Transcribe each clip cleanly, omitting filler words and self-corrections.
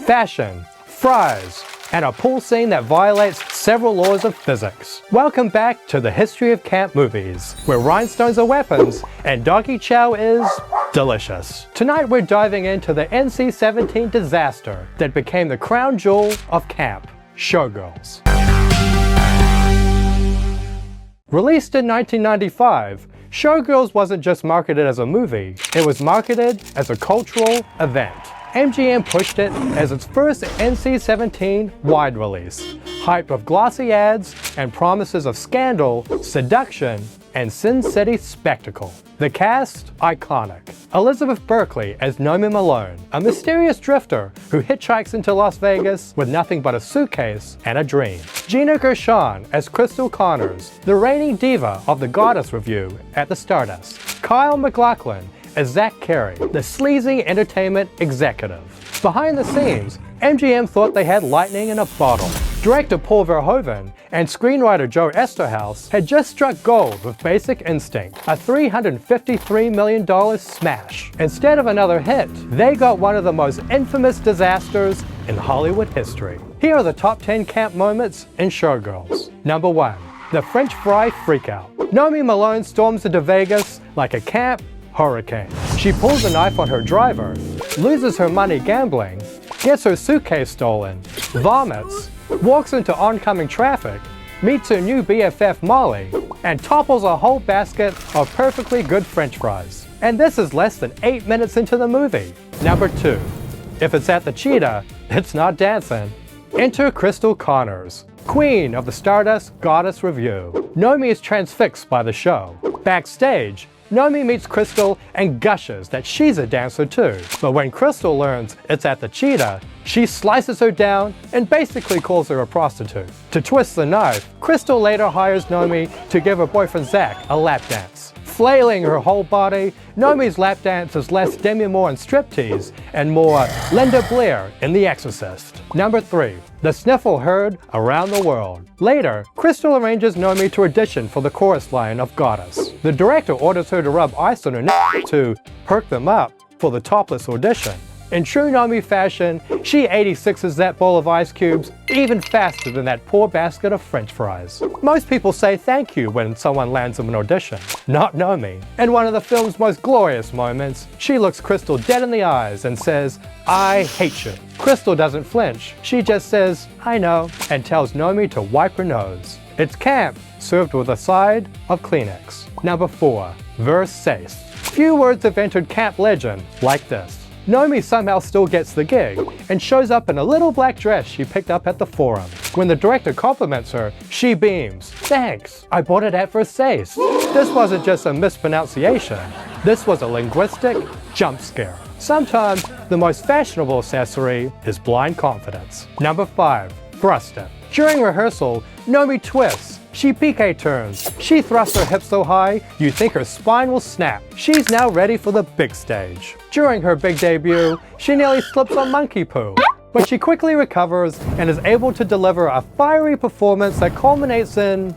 fashion, fries, and a pool scene that violates several laws of physics. Welcome back to the history of camp movies, where rhinestones are weapons and doggy chow is delicious. Tonight we're diving into the NC-17 disaster that became the crown jewel of camp, Showgirls. Released in 1995, Showgirls wasn't just marketed as a movie, it was marketed as a cultural event. MGM pushed it as its first NC-17 wide release, hyped with glossy ads and promises of scandal, seduction, and Sin City spectacle. The cast? Iconic. Elizabeth Berkley as Nomi Malone, a mysterious drifter who hitchhikes into Las Vegas with nothing but a suitcase and a dream. Gina Gershon as Crystal Connors, the reigning diva of the Goddess Review at the Stardust. Kyle MacLachlan as Zach Carey, the sleazy entertainment executive. Behind the scenes, MGM thought they had lightning in a bottle. Director Paul Verhoeven and screenwriter Joe Esterhaus had just struck gold with Basic Instinct, a $353 million smash. Instead of another hit, they got one of the most infamous disasters in Hollywood history. Here are the top 10 camp moments in Showgirls. Number 1. The French fry freakout. Nomi Malone storms into Vegas like a camp hurricane. She pulls a knife on her driver, loses her money gambling, gets her suitcase stolen, vomits, walks into oncoming traffic, meets her new BFF Molly, and topples a whole basket of perfectly good French fries. And this is less than 8 minutes into the movie. Number 2. If it's at the Cheetah, it's not dancing. Enter Crystal Connors, queen of the Stardust Goddess Review. Nomi is transfixed by the show. Backstage, Nomi meets Crystal and gushes that she's a dancer too. But when Crystal learns it's at the Cheetah, she slices her down and basically calls her a prostitute. To twist the knife, Crystal later hires Nomi to give her boyfriend Zach a lap dance. Flailing her whole body, Nomi's lap dance is less Demi Moore in Striptease and more Linda Blair in The Exorcist. Number 3. The sniffle heard around the world. Later, Crystal arranges Nomi to audition for the chorus line of Goddess. The director orders her to rub ice on her neck to perk them up for the topless audition. In true Nomi fashion, she 86s that bowl of ice cubes even faster than that poor basket of French fries. Most people say thank you when someone lands them an audition. Not Nomi. In one of the film's most glorious moments, she looks Crystal dead in the eyes and says, "I hate you." Crystal doesn't flinch. She just says, "I know," and tells Nomi to wipe her nose. It's camp, served with a side of Kleenex. Number 4. Ver-sayce. Few words have entered camp legend like this. Nomi somehow still gets the gig and shows up in a little black dress she picked up at the Forum. When the director compliments her, she beams, "Thanks, I bought it at Ver-sayce." This wasn't just a mispronunciation. This was a linguistic jump scare. Sometimes the most fashionable accessory is blind confidence. Number 5. Thrust it. During rehearsal, Nomi twists. She piqué turns. She thrusts her hips so high, you think her spine will snap. She's now ready for the big stage. During her big debut, she nearly slips on monkey poo. But she quickly recovers and is able to deliver a fiery performance that culminates in,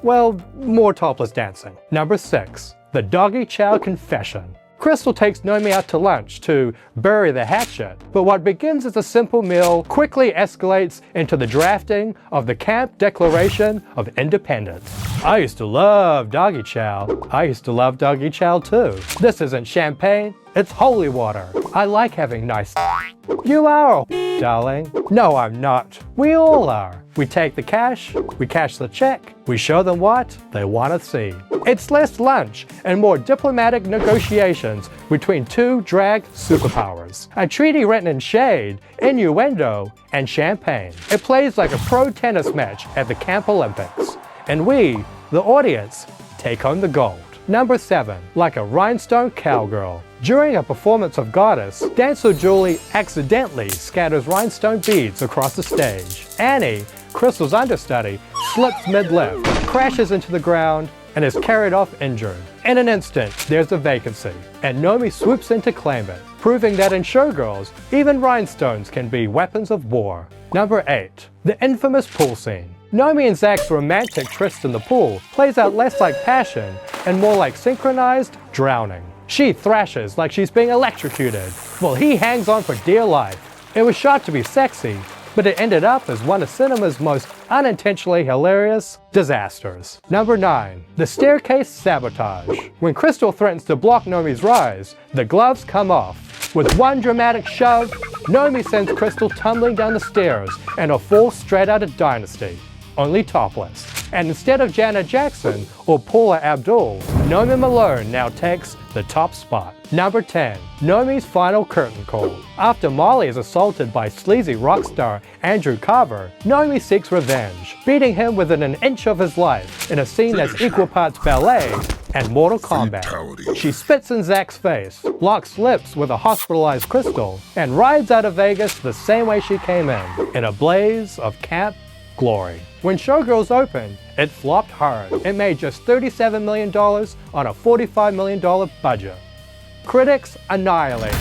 well, more topless dancing. Number 6. The doggy chow confession. Crystal takes Nomi out to lunch to bury the hatchet, but what begins as a simple meal quickly escalates into the drafting of the Camp Declaration of Independence. I used to love doggy chow. I used to love doggy chow too. This isn't champagne, it's holy water. I like having nice. You are a darling. No, I'm not. We all are. We take the cash, we cash the check, we show them what they want to see. It's less lunch and more diplomatic negotiations between two drag superpowers. A treaty written in shade, innuendo, and champagne. It plays like a pro tennis match at the Camp Olympics. And we, the audience, take home the gold. Number 7. Like a rhinestone cowgirl. During a performance of Goddess, dancer Julie accidentally scatters rhinestone beads across the stage. Annie, Crystal's understudy, slips mid-lift, crashes into the ground, and is carried off injured. In an instant, there's a vacancy, and Nomi swoops in to claim it, proving that in Showgirls, even rhinestones can be weapons of war. Number 8. The infamous pool scene. Nomi and Zach's romantic tryst in the pool plays out less like passion and more like synchronized drowning. She thrashes like she's being electrocuted, while he hangs on for dear life. It was shot to be sexy, but it ended up as one of cinema's most unintentionally hilarious disasters. Number 9. The staircase sabotage. When Crystal threatens to block Nomi's rise, the gloves come off. With one dramatic shove, Nomi sends Crystal tumbling down the stairs and a fall straight out of Dynasty, only topless. And instead of Janet Jackson or Paula Abdul, Nomi Malone now takes the top spot. Number 10. Nomi's final curtain call. After Molly is assaulted by sleazy rock star Andrew Carver, Nomi seeks revenge, beating him within an inch of his life in a scene that's equal parts ballet and Mortal Kombat. She spits in Zack's face, locks lips with a hospitalized Crystal, and rides out of Vegas the same way she came in a blaze of camp glory. When Showgirls opened, it flopped hard. It made just $37 million on a $45 million budget. Critics annihilated.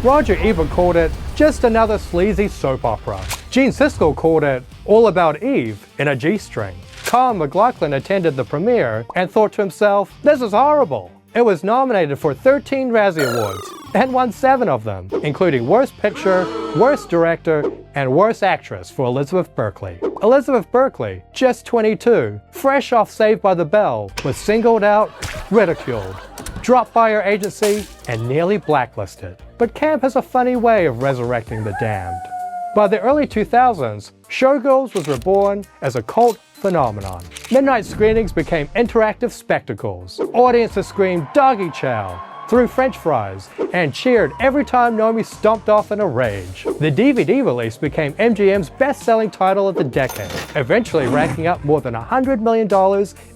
Roger Ebert called it just another sleazy soap opera. Gene Siskel called it all about Eve in a G-string. Carl McLaughlin attended the premiere and thought to himself, "This is horrible." It was nominated for 13 Razzie Awards and won 7 of them, including Worst Picture, Worst Director, and Worst Actress for Elizabeth Berkley. Elizabeth Berkley, just 22, fresh off Saved by the Bell, was singled out, ridiculed, dropped by her agency, and nearly blacklisted. But camp has a funny way of resurrecting the damned. By the early 2000s, Showgirls was reborn as a cult phenomenon. Midnight screenings became interactive spectacles. Audiences screamed "Doggy Chow," threw French fries, and cheered every time Nomi stomped off in a rage. The DVD release became MGM's best-selling title of the decade, eventually racking up more than $100 million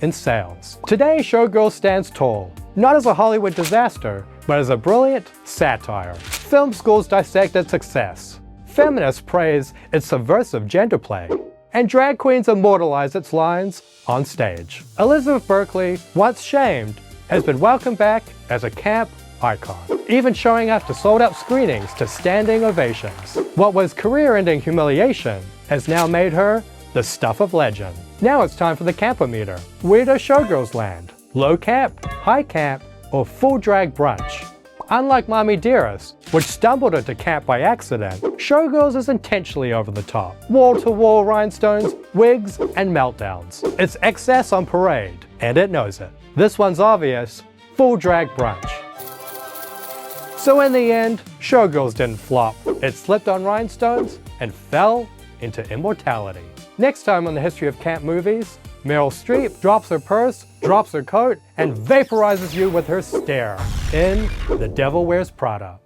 in sales. Today, Showgirls stands tall, not as a Hollywood disaster, but as a brilliant satire. Film schools dissect its success. Feminists praise its subversive gender play. And drag queens immortalize its lines on stage. Elizabeth Berkley, once shamed, has been welcomed back as a camp icon, even showing up to sold-out screenings to standing ovations. What was career-ending humiliation has now made her the stuff of legend. Now it's time for the campometer. Where does Showgirls land? Low camp, high camp, or full drag brunch? Unlike Mommy Dearest, which stumbled into camp by accident, Showgirls is intentionally over the top. Wall-to-wall rhinestones, wigs, and meltdowns. It's excess on parade, and it knows it. This one's obvious, full drag brunch. So in the end, Showgirls didn't flop. It slipped on rhinestones and fell into immortality. Next time on the History of Camp movies, Meryl Streep drops her purse, drops her coat, and vaporizes you with her stare in The Devil Wears Prada.